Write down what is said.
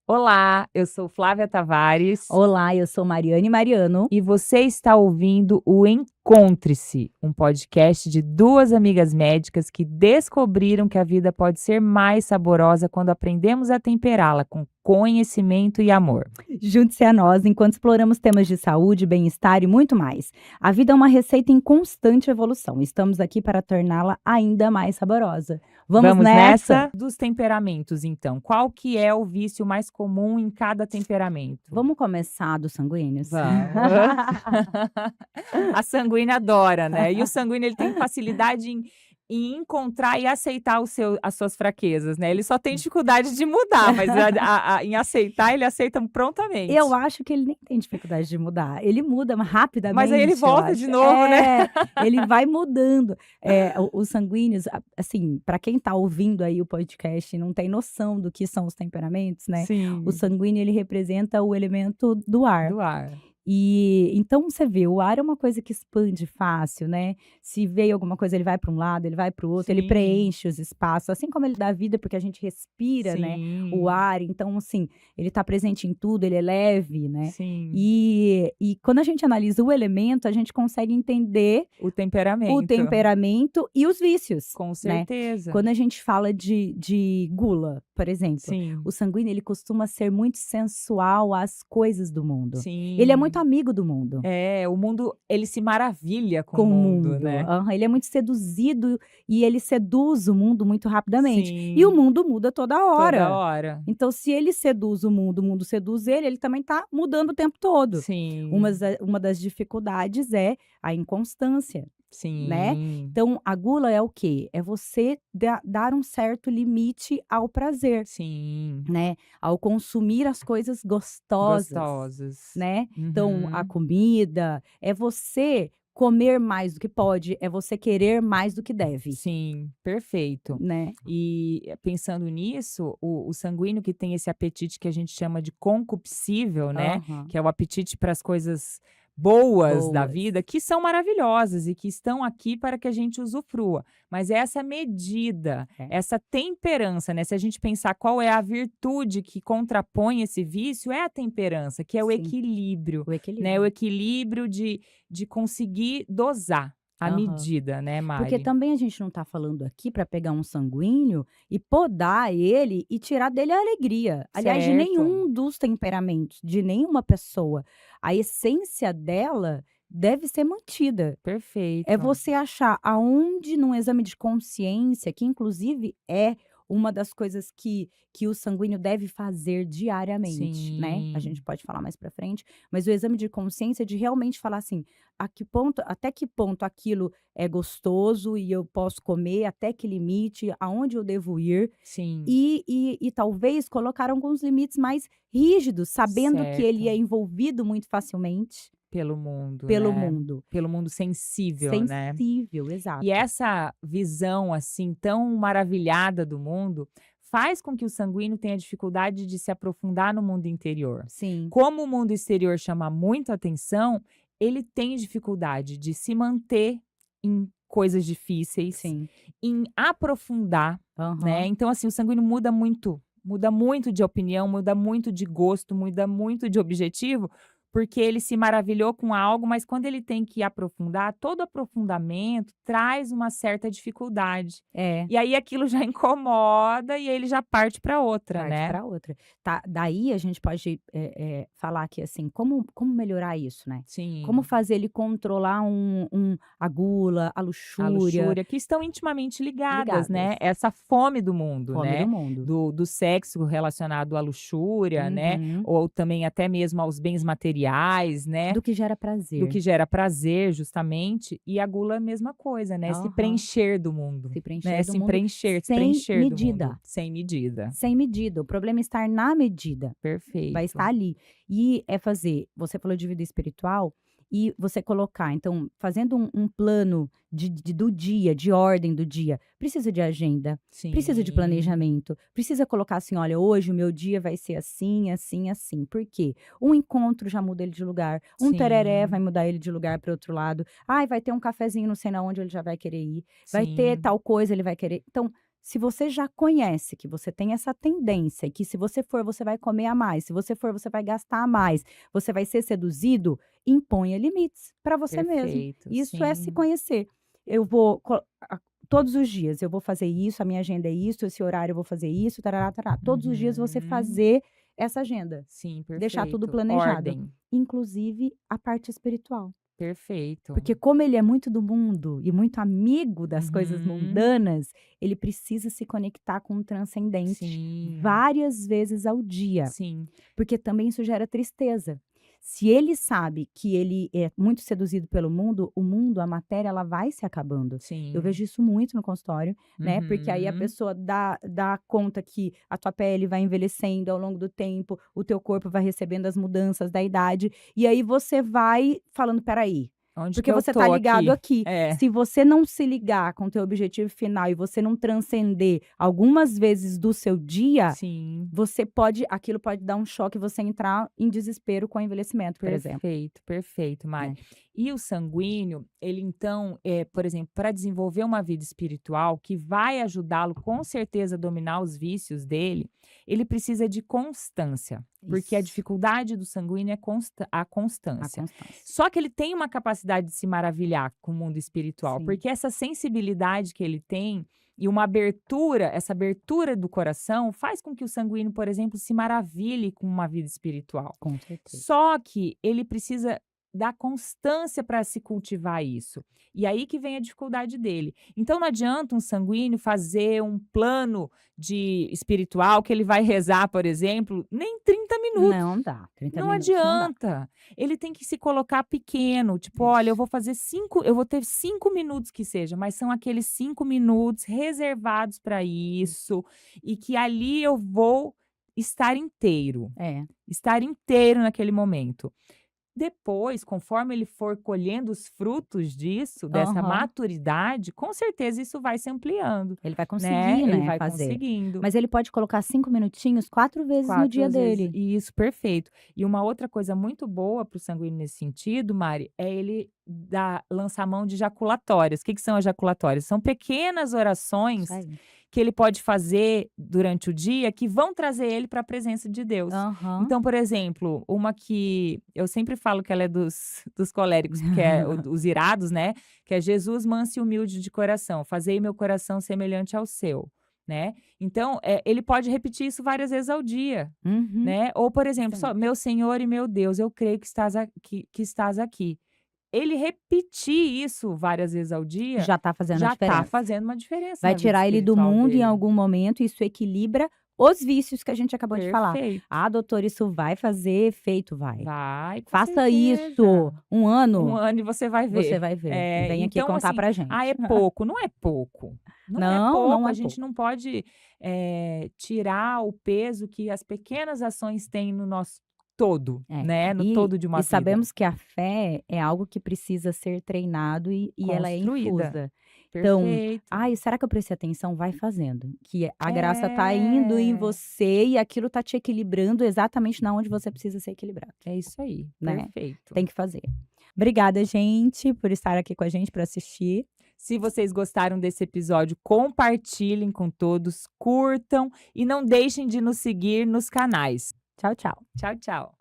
Olá, eu sou Flávia Tavares Olá, eu sou Mariane Mariano. e você está ouvindo o Encontre-se, um podcast de duas amigas médicas que descobriram que a vida pode ser mais saborosa quando aprendemos a temperá-la com conhecimento e amor. Junte-se a nós enquanto exploramos temas de saúde, bem-estar e muito mais. A vida é uma receita em constante evolução. Estamos aqui para torná-la ainda mais saborosa. Vamos nessa? Dos temperamentos, então. Qual que é o vício mais comum em cada temperamento? Vamos começar dos sanguíneos? Vamos. A sanguínea adora, né? E o sanguíneo ele tem facilidade em encontrar e aceitar as suas fraquezas, né? Ele só tem dificuldade de mudar, mas em aceitar, ele aceita prontamente. Eu acho que ele nem tem dificuldade de mudar. Ele muda rapidamente. Mas aí ele eu volta acho. de novo, né? Ele vai mudando. Os sanguíneos, assim, para quem está ouvindo aí o podcast e não tem noção do que são os temperamentos, né? Sim, O sanguíneo ele representa o elemento do ar. do ar. E então você vê, o ar é uma coisa que expande fácil, né? Se veio alguma coisa, ele vai para um lado, ele vai para o outro, ele Sim. preenche os espaços, assim como ele dá vida, porque a gente respira, né? O Sim, ar, então, assim, ele está presente em tudo, ele é leve, né? sim. E quando a gente analisa o elemento, a gente consegue entender O o temperamento. temperamento e os vícios, Com né? certeza. Quando a gente fala de gula, por exemplo, Sim, o sanguíneo ele costuma ser muito sensual às coisas do mundo. sim. Ele é muito amigo do mundo. É, o mundo, ele se maravilha com Com o o mundo, mundo. né? Aham, ele é muito seduzido e ele seduz o mundo muito rapidamente. Sim. E o mundo muda toda hora. Toda hora. Então, se ele seduz o mundo seduz ele, ele também está mudando o tempo todo. Sim. Uma das dificuldades é a inconstância, Sim. né? Então, a gula é o quê? É você dar um certo limite ao prazer, Sim. né? Ao consumir as coisas gostosas. Gostosas. Né? Então, a Uhum. comida é você comer mais do que pode, é você querer mais do que deve, Sim, perfeito. né? E pensando nisso, o sanguíneo que tem esse apetite que a gente chama de concupiscível, né? Aham. Que é o apetite para as coisas boas da Boas. vida, que são maravilhosas e que estão aqui para que a gente usufrua. Mas é essa medida, É. essa temperança, né? Se a gente pensar qual é a virtude que contrapõe esse vício, é a temperança, que é o Sim. equilíbrio, O né? equilíbrio. O equilíbrio de conseguir dosar a Aham. medida, né, Porque Mari? também a gente não está falando aqui para pegar um sanguíneo e podar ele e tirar dele a alegria. Aliás, de Certo. nenhum dos temperamentos, de nenhuma pessoa. A essência dela deve ser mantida. Perfeito. É você achar aonde num exame de consciência, que inclusive é uma das coisas que o sanguíneo deve fazer diariamente, né, a gente Sim. pode falar mais pra frente, mas o exame de consciência de realmente falar assim, até que ponto aquilo é gostoso e eu posso comer, até que limite, aonde eu devo ir, Sim. e talvez colocar alguns limites mais rígidos, sabendo que ele é Certo. envolvido muito facilmente Pelo mundo, pelo né? mundo. Pelo mundo sensível, né? Sensível, exato. E essa visão, assim, tão maravilhada do mundo, faz com que o sanguíneo tenha dificuldade de se aprofundar no mundo interior. Sim, Como o mundo exterior chama muito atenção, ele tem dificuldade de se manter em coisas difíceis, sim. em aprofundar, né? Aham. Então, assim, o sanguíneo muda muito de opinião, muda muito de gosto, muda muito de objetivo, porque ele se maravilhou com algo, mas quando ele tem que aprofundar, todo aprofundamento traz uma certa dificuldade. É, E aí aquilo já incomoda e ele já parte para outra, parte né? para outra. Tá, daí a gente pode, falar aqui, assim, como melhorar isso, né. Como Sim. fazer ele controlar a gula, a A luxúria, luxúria, que estão intimamente ligadas, ligadas. né, essa fome do mundo, Fome do né, mundo. do sexo relacionado à luxúria, né, Uhum. ou também até mesmo aos bens materiais, né, Do que gera do prazer. que gera prazer justamente, e a gula é a mesma coisa, né, se Aham. preencher do mundo, Se preencher né, do mundo se sem preencher do mundo, medida. sem medida. Sem medida, o problema é estar na medida. Vai estar Perfeito. ali. E é fazer você falou de vida espiritual, e você colocar então, fazendo um plano do dia, de ordem do dia, precisa de agenda, precisa de Sim, planejamento, precisa colocar assim: "Olha, hoje o meu dia vai ser assim, assim, assim". Por quê? Um encontro já muda ele de lugar, um tereré vai sim, mudar ele de lugar para outro lado. Ai, vai ter um cafezinho não sei na onde, ele já vai querer ir. Vai ter sim. tal coisa, ele vai querer então, Se você já conhece que você tem essa tendência e que se você for, você vai comer a mais, se você for, você vai gastar a mais, você vai ser seduzido, imponha limites para você mesmo. Perfeito, Isso é se sim. conhecer. Eu vou todos os dias eu vou fazer isso, a minha agenda é isso, esse horário eu vou fazer isso, tarará, tarará. Todos os dias você Uhum. fazer essa agenda, Sim, deixar tudo perfeito. planejado, Ordem. inclusive a parte espiritual. Perfeito. Porque como ele é muito do mundo e muito amigo das coisas Uhum. mundanas, ele precisa se conectar com o transcendente Sim, várias vezes ao dia, sim, porque também isso gera tristeza. Se ele sabe que ele é muito seduzido pelo mundo, o mundo, a matéria, ela vai se acabando. Eu sim. vejo isso muito no consultório, né? Porque aí a Uhum. pessoa dá conta que a tua pele vai envelhecendo ao longo do tempo, o teu corpo vai recebendo as mudanças da idade, e aí você vai falando: "Espera aí, Onde que porque eu você tá tô ligado aqui? aqui. É, Se você não se ligar com o teu objetivo final e você não transcender algumas vezes do seu dia, sim. aquilo pode dar um choque e você entrar em desespero com o envelhecimento, por exemplo, Perfeito, perfeito, Mari. né. E o sanguíneo, ele então, por exemplo, para desenvolver uma vida espiritual que vai ajudá-lo com certeza a dominar os vícios dele, ele precisa de constância, porque a Isso, dificuldade do sanguíneo é a a constância. constância. Só que ele tem uma capacidade de se maravilhar com o mundo espiritual, Sim, porque essa sensibilidade que ele tem e uma abertura, essa abertura do coração faz com que o sanguíneo, por exemplo, se maravilhe com uma vida espiritual. com certeza. Só que ele precisa da constância para se cultivar isso. E aí que vem a dificuldade dele. Então não adianta um sanguíneo fazer um plano de espiritual que ele vai rezar, por exemplo, nem 30 minutos. Não dá, 30 Não minutos não dá. adianta. Ele tem que se colocar pequeno, tipo, olha, Isso, eu vou ter 5 minutos que seja, mas são aqueles 5 minutos reservados para isso. isso, e que ali eu vou É, estar inteiro naquele momento. Depois, conforme ele for colhendo os frutos disso, dessa aham. maturidade, com certeza isso vai se ampliando, Ele vai né, conseguir, ele né, vai fazer. conseguindo. Mas ele pode colocar 5 minutinhos 4 vezes no 4 dia às vezes dele. isso, perfeito. E uma outra coisa muito boa para o sanguíneo nesse sentido, Mari, é ele lançar mão de jaculatórias. O que que são as jaculatórias? São pequenas Isso orações aí. que ele pode fazer durante o dia que vão trazer ele para a presença de Deus. Aham. Então, por exemplo, uma que eu sempre falo que ela é dos coléricos, porque é os irados, né, que é: "Jesus manso e humilde de coração, fazei meu coração semelhante ao seu", né. Então, ele pode repetir isso várias vezes ao dia, Uhum. né. Ou, por exemplo, só: Excelente. "Meu Senhor e meu Deus, eu creio que estás aqui". Ele repetir isso várias vezes ao dia, Já tá fazendo a já está diferença. fazendo uma diferença Vai na vida tirar ele do espiritual mundo em dele. algum momento, isso equilibra os vícios que a gente acabou de falar. Perfeito. "Ah, doutor, isso vai fazer efeito", vai. Vai, com Faça certeza. isso 1 Um ano, ano e você vai você ver. vai ver, e vem aqui Então contar assim, pra "Ah, gente. é pouco", não é pouco. Não é Não, não pouco, a é gente pouco. não pode, tirar o peso que as pequenas ações têm no nosso todo, É. né, no E todo de uma e vida. sabemos que a fé é algo que precisa ser treinado e ela é Construída. infusa. Então: Perfeito. "Ai, será que eu prestei atenção?", vai fazendo, que a graça tá indo em É, você e aquilo tá te equilibrando exatamente na onde você precisa ser equilibrado, é isso aí, né. perfeito. Tem que fazer. Obrigada, gente, por estar aqui com a gente para assistir. Se vocês gostaram desse episódio, compartilhem com todos, curtam e não deixem de nos seguir nos canais. Tchau, tchau. Tchau, tchau.